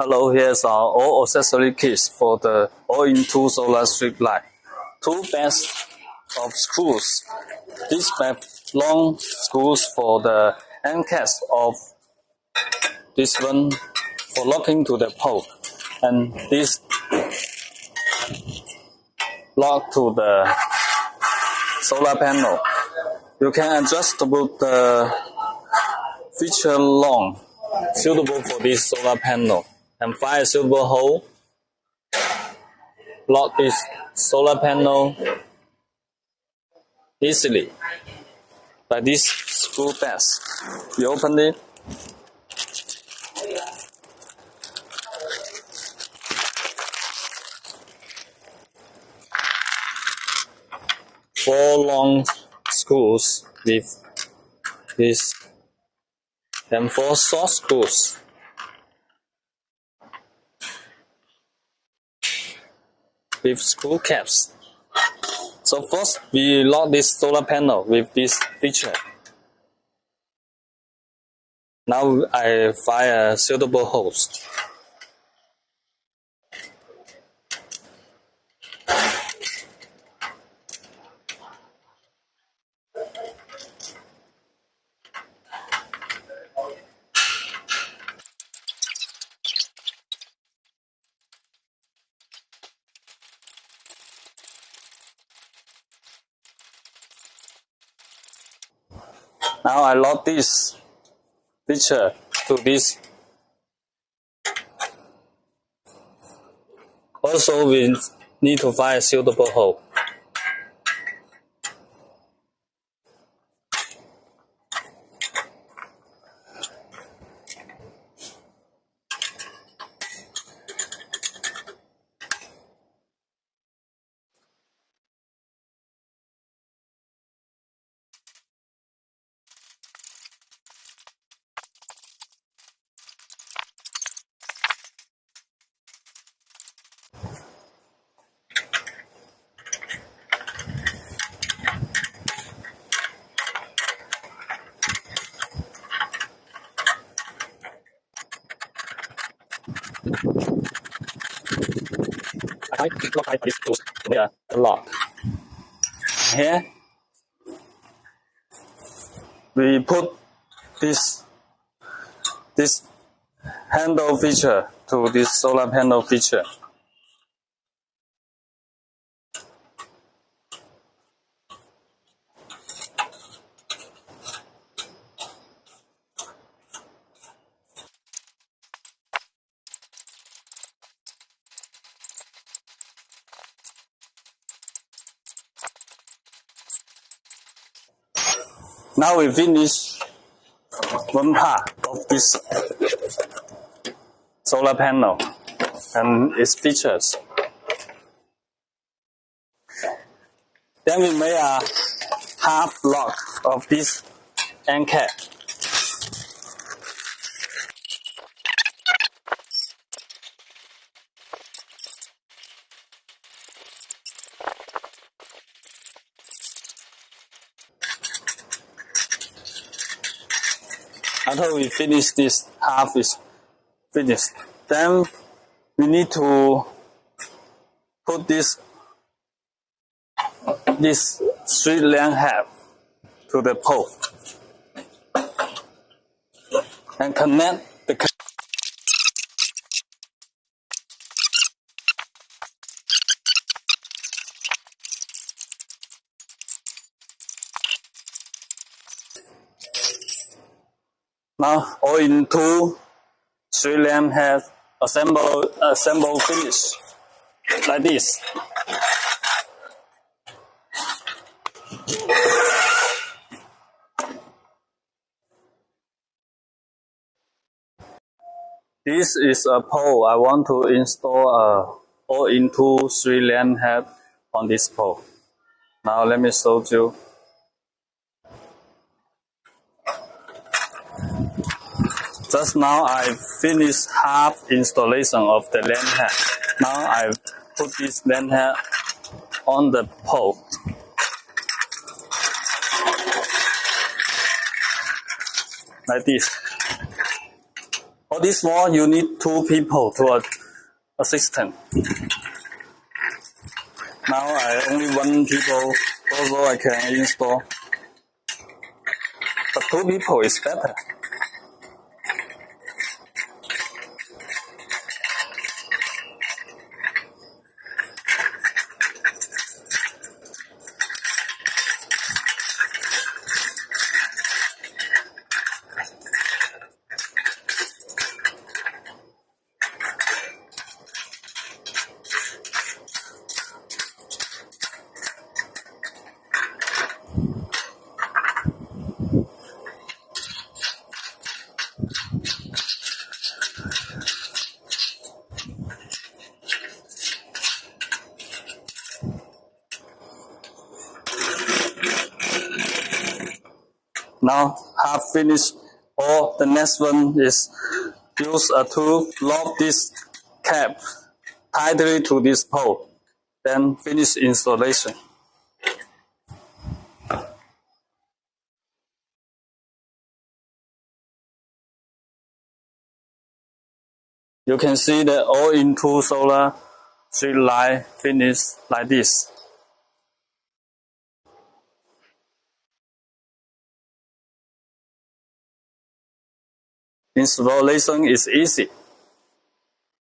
Hello, here's our all accessory kits for the all-in-two solar strip light. Two pairs of screws. This pair long screws for the end caps of this one for locking to the pole, and this lock to the solar panel. You can adjust the feature long suitable for this solar panel and find a suitable hole. Lock this solar panel easily by this screw pads. You open it. Four long screws with this and four short screws. With screw caps. So first we lock this solar panel with this feature. Now I find a suitable hose. Now I lock this feature to this. Also we need to find a suitable hole. I lock this to the lock. Here we put this handle feature to this solar panel feature. Now we finish one part of this solar panel and its features. Then we made a half lock of this end cap. After we finish this, half is finished. Then we need to put this straight length half to the pole and connect the. Now all in two straight length half assemble finish like this. This is a pole. I want to install a all-in-two three-lane head on this pole. Now let me show you. Just now I finished half installation of the lane head. Now I put this lane head on the pole. Like this. For this one, you need 2 people to assistant. Now I only 1 people, also I can install. But 2 people is better. Now half finished. Or the next one is use a tool, lock this cap tightly to this pole. Then finish installation. You can see the all-in-two solar street light finished like this. Installation is easy.